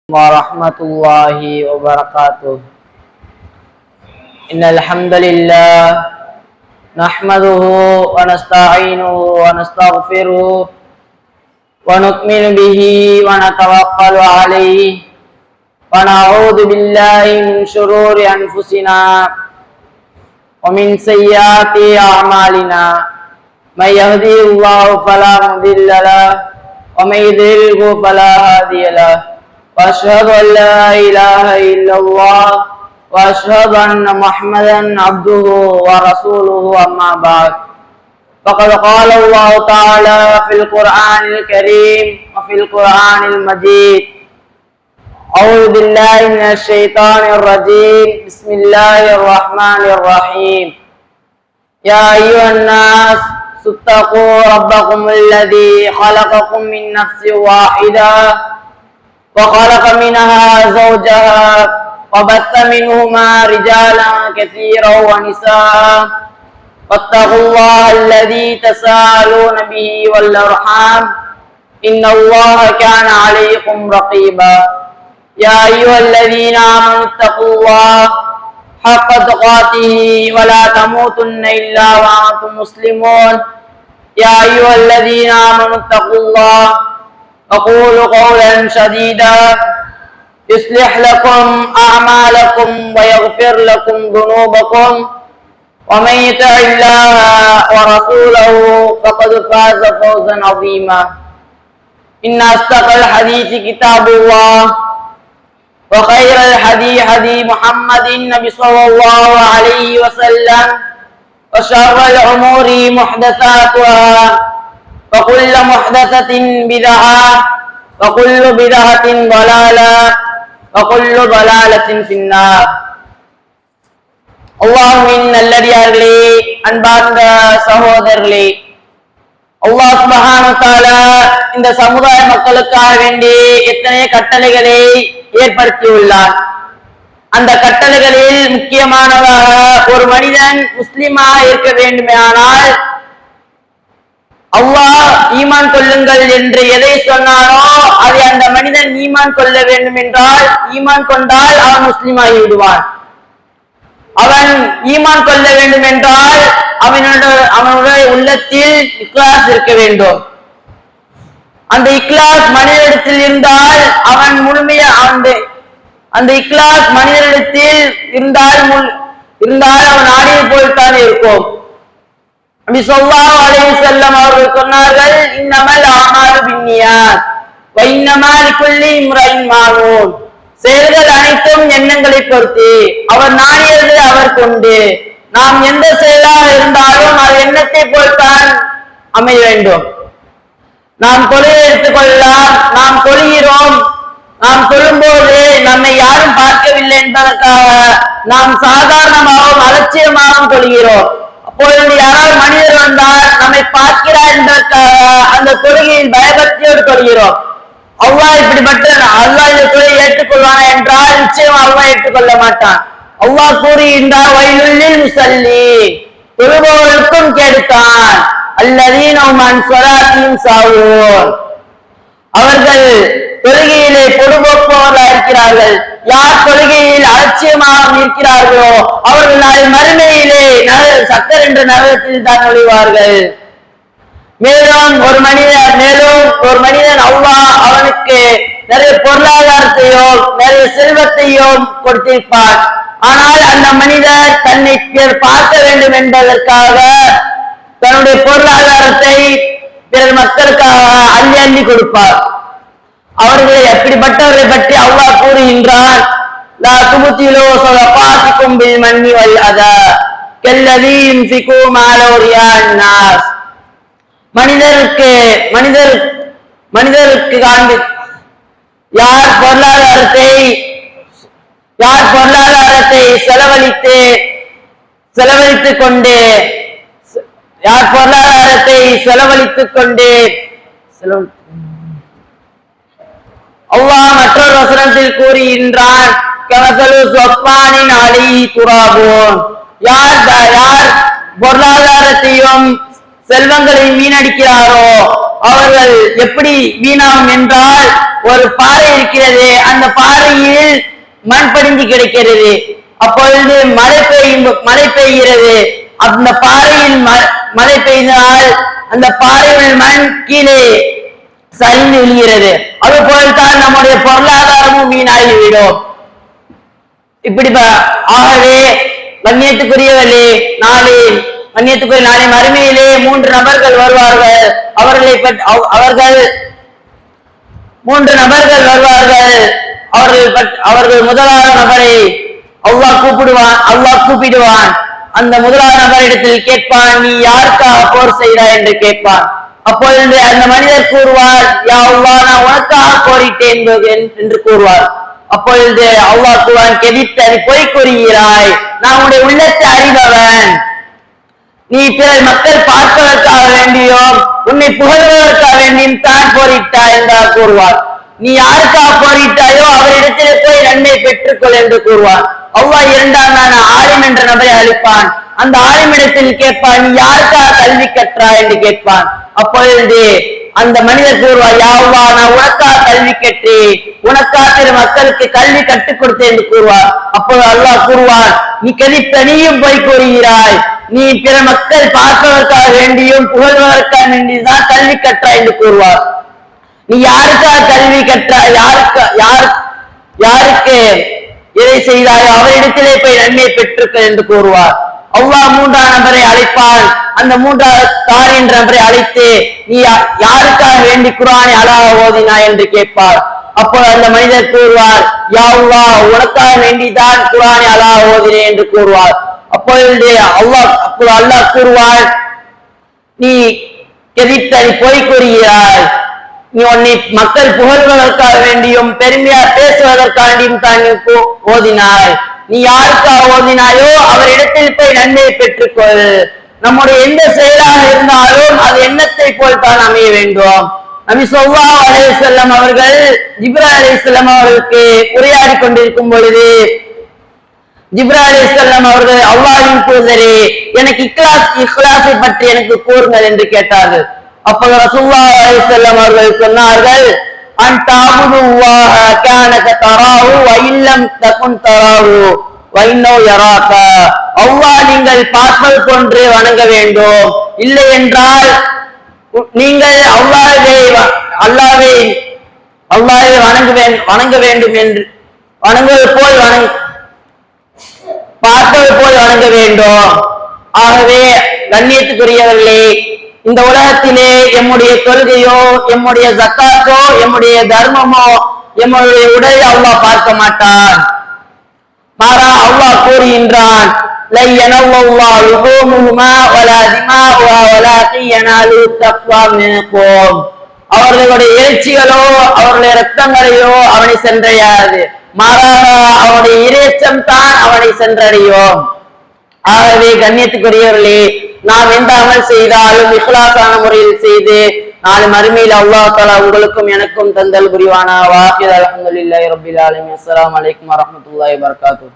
ورحمة الله وبركاته. إن الحمد لله نحمده ونستعينه ونستغفره ونؤمن به ونتوكل عليه ونعوذ بالله من شرور أنفسنا ومن سيئات أعمالنا. من يهدي الله فلا مضل له ومن يضلل فلا هادي له. وأشهد أن لا إله إلا الله وأشهد أن محمدا عبده ورسوله. أما بعد، فقد قال الله تعالى في القرآن الكريم وفي القرآن المجيد: أعوذ بالله من الشيطان الرجيم. بسم الله الرحمن الرحيم. يا أيها الناس اتقوا ربكم الذي خلقكم من نفس واحدة وخلق منها زوجها وبث منهما رجالا كثيرا ونساء واتقوا الله الذي تساءلون به والأرحام إن الله كان عليكم رقيبا. يا أيها الذين آمنوا اتقوا الله حق تقاته ولا تموتن إلا وأنتم مسلمون. يا أيها الذين آمنوا اتقوا الله وقولوا قولا سديدا يصلح لكم أعمالكم ويغفر لكم ذنوبكم ومن يطع الله ورسوله فقد فاز فوزا عظيما. إن أصدق الحديث كتاب الله وخير الهدي هدي محمد النبي صلى الله عليه وسلم وشر الأمور محدثاتها وكل محدثة بدعة وكل بدعة ضلالة وكل ضلالة في النار. அல்லாஹ்வின் நல்லடியார்களே, அன்பார்ந்த சகோதரர்களே, அல்லாஹ் சுப்ஹானஹு வ தஆலா இந்த சமுதாய மக்களுக்காக வேண்டி எத்தனை கட்டளைகளை ஏற்படுத்தியுள்ளார். அந்த கட்டளைகளில் முக்கியமானதாக ஒரு மனிதன் முஸ்லிமாக இருக்க வேண்டுமானால் அல்லாஹ் ஈமான் கொள்ளுங்கள் என்று எதை சொன்னானோ அதை அந்த மனிதன் ஈமான் கொள்ள வேண்டும் என்றால், ஈமான் கொண்டால் அவன் முஸ்லிமாகி விடுவான். அவன் ஈமான் கொள்ள வேண்டும் என்றால் அவனுடைய உள்ளத்தில் இக்லாஸ் இருக்க வேண்டும். அந்த இக்லாஸ் மனிதனிடத்தில் இருந்தால் அவன் முழுமையா அந்த இக்லாஸ் மனிதனிடத்தில் இருந்தால் அவன் ஆடிய போல்தான் இருக்கும். நபி ஸல்லல்லாஹு அலைஹி வஸல்லம் அவர்கள் சொன்னார்கள்: இன்னமல் அமாலு பின்னியாத் வ இன்னமா லிகுல்லி இம்ரின் மா நவா. செயல்கள் அனைத்தும் எண்ணங்களை பொறுத்து, அவர் நாடியது அவர் கொண்டு. நாம் எந்த செயலாக இருந்தாலும் அது எண்ணத்தை போல்தான் அமைய வேண்டும். நாம் தொழிலை எடுத்துக்கொள்ளலாம். நாம் தொழுகிறோம். நாம் தொழும்போது நம்மை யாரும் பார்க்கவில்லை என்பதற்காக நாம் சாதாரணமாகவும் அலட்சியமாகவும் தொழுகிறோம். அப்பொழுது யாராவது மனிதர் வந்தால் நம்மை பார்க்கிறார் என்பதற்காக அந்த தொழுகையில் பயபக்தியோடு தொழுகிறோம். அல்லாஹ் இப்படிப்பட்ட அல்லாஹ் இந்த தொழிலை ஏற்றுக்கொள்வானா என்றால் நிச்சயம் அல்லாஹ் ஏற்றுக்கொள்ள மாட்டான். அல்லாஹ் கூறுகின்றார்: வயலுல்லில் முஸல்லி, தொழுபவர்களுக்கும் கெடுத்தான். அல்லதீன ஹும் அன் ஸலாத்திஹிம் சாஹூன், அவர்கள் தொழுகையிலே பொடுபோக்குபவர்களாக இருக்கிறார்கள். யார் தொழுகையில் அலட்சியமாக இருக்கிறார்களோ அவர்கள் நாளை மறுமையிலே சக்கர் என்ற நரகத்தில் தான் நுழைவார்கள். மேலும் ஒரு மனிதன் அல்லாஹ் அவனுக்கு நிறைய பொருளாதாரத்தையும் நிறைய செல்வத்தையும் கொடுத்திருப்பார். ஆனால் அந்த மனிதர் தன்னை பார்க்க வேண்டும் என்பதற்காக தன்னுடைய பொருளாதாரத்தை பிறர் மக்களுக்காக அள்ளி அள்ளி கொடுப்பார். அவர்களை அப்படிப்பட்டவர்களை பற்றி அல்லாஹ் கூறுகின்றான்: லா துபுதிலு ஸதகாத்திக்கும் பில் மன்னி வல் அதா கல்லதீ யுன்ஃபிகு மால ரியான் நாஸ். மனிதருக்கு காண்பி யார் பொருளாதாரத்தை செலவழித்துக் கொண்டு அல்லாஹ் மற்றொரு வசனத்தில் கூறுகின்றான்: கமஸலு ஸஃபானின் அலைஹி துராபுன். யார் பொருளாதாரத்தையும் செல்வங்களையும் வீணடிக்கிறாரோ அவர்கள் எப்படி வீணாகும் என்றால், ஒரு பாறை இருக்கிறது, அந்த பாறை மண் படிஞ்சு கிடைக்கிறது. அப்பொழுது மழை பெய்கிறது. அந்த பாறையில் மழை பெய்தால் அந்த பாறையில் மண் கீழே சரிந்து விழுகிறது. அதுபோல்தான் நம்முடைய பொருளாதாரமும் வீணாகிவிடும். இப்படி ஆகவே கண்ணியத்துக்குரியவர்களே, நாளை மறுமையிலே 3 நபர்கள் வருவார்கள். அவர்கள் முதலாவது நபரை அல்லாஹ் கூப்பிடுவான். அந்த முதலாவது நபரிடத்தில் கேட்பான், நீ யாருக்காக போர் செய்தாய் என்று கேட்பான். அப்பொழுது அந்த மனிதர் கூறுவார், யா அல்லாஹ், நான் உனக்காக போரிட்டேன் என்று கூறுவார். அப்பொழுது அல்லாஹ் கூறுவான், கெதித்து நீ பொய் கூறுகிறாய், நான் உன்னுடைய உள்ளத்தை அறிபவன். நீ பிறர் மக்கள் பார்ப்பதற்காக வேண்டியும் உன்னை புகழ்வதற்காக வேண்டியும் தான் போரிட்டாய் என்றார் கூறுவார். நீ யாருக்காக போரிட்டாயோ அவரிடத்திலே போய் நன்மை பெற்றுக்கொள் என்று கூறுவார். அல்லாஹ் 2ஆம் ஆலிம் என்ற நபரை அளிப்பான். அந்த ஆலிமிடத்தில் கேட்பான், நீ யாருக்காக கல்வி கற்றாய் என்று கேட்பான். அப்பொழுது அந்த மனிதர் கூறுவார், யா அல்லாஹ், நான் உனக்காக கல்வி கற்றேன், உனக்காக பிற மக்களுக்கு கல்வி கற்றுக் கொடுத்தேன் என்று கூறுவார். அப்போது அல்லாஹ் கூறுவான், நீ கதித்தனியும் போய் கூறுகிறாய், நீ பிற மக்கள் பார்ப்பதற்காக வேண்டியும் புகழ்வதற்காக வேண்டியதுதான் கல்வி கற்றாய் என்று கூறுவார். நீ யாருக்காக கல்வி கற்றாய், யாருக்கு எதை செய்தாயோ அவரிடத்திலே போய் நன்மை பெற்றுக்கள் என்று கூறுவார். அல்லாஹ் 3ஆம் நபரை அழைப்பான். அந்த 3ஆவது என்ற நபரை அழைத்து, நீ யாருக்காக வேண்டி குர்ஆனை அழகாக ஓதினாய் என்று கேட்பார். அப்போது அந்த மனிதர் கூறுவார், யா அல்லாஹ், உனக்காக வேண்டிதான் குர்ஆனை அழகாக ஓதினேன் என்று கூறுவார். அப்பொழுது அல்லாஹ் கூறுவார், நீ கெதித்தனி பொய் கூறுகிறாய், நீ உன்னை மக்கள் புகழ்வதற்காக வேண்டியும் பெருமையா பேசுவதற்காண்டியும் தான் ஓதினாய். நீ யாருக்காக ஓதினாயோ அவரிடத்தில் போய் நன்மையை பெற்றுக்கொள். நம்முடைய எந்த செயலாக இருந்தாலும் அது எண்ணத்தை போல் தான் அமைய வேண்டும். நபி ஸல்லல்லாஹு அலைஹி வஸல்லம் அவர்கள் ஜிப்ரீல் அலைஹிஸ்ஸலாம் அவர்களுக்கு உரையாடி கொண்டிருக்கும் பொழுது ஜிப்ரீல் அலைஹிஸ்ஸலாம் அவர்கள், அல்லாஹ்வின் தூதரே, எனக்கு இக்லாஸை பற்றி எனக்கு கூறுங்கள் என்று கேட்டார்கள். அப்போது ரசூலுல்லாஹி அலைஹி வஸல்லம் அவர்கள் சொன்னார்கள், அன்தஅபுதுல்லாஹ கஅன்னக தராஹு வ இல்லம் தகுன் தராஹு வ இன்னஹு யராக. அல்லாஹ் நீங்கள் பார்ப்பது போன்று வணங்க வேண்டும், இல்லை என்றால் நீங்கள் அல்லாஹ்வை வணங்க வேண்டும் என்று வணங்குவது போல் பார்ப்பது போல் வணங்க வேண்டும். ஆகவே கண்ணியத்துக்குரியவர்களே, இந்த உலகத்திலே எம்முடைய தொழுகையோ, எம்முடைய ஜக்காத்தோ, எம்முடைய தர்மமோ, எம்முடைய உடலை அல்லாஹ் பார்க்க மாட்டான். மாறா அல்லாஹ் கூறுகின்றான், அவர்களுடைய எழுச்சிகளோ அவர்களுடைய ரத்தங்களையோ அவனை சென்றடையாது, மாறாக அவனுடைய இறைச்சம் தான் அவனை சென்றடையும். ஆகவே கண்ணியத்துக்குரியவர்களே, நாம் எந்த அமல் செய்தாலும் இஹ்லாஸான முறையில் செய்து நாளை மறுமையில் அல்லாஹ் தஆலா உங்களுக்கும் எனக்கும் தந்தல் புரிவானா. வாஹித் அல்ஹம்துலில்லாஹி ரப்பில் ஆலமீன். அஸ்ஸலாமு அலைக்கும் வரஹ்மத்துல்லாஹி வபரகாத்துஹு.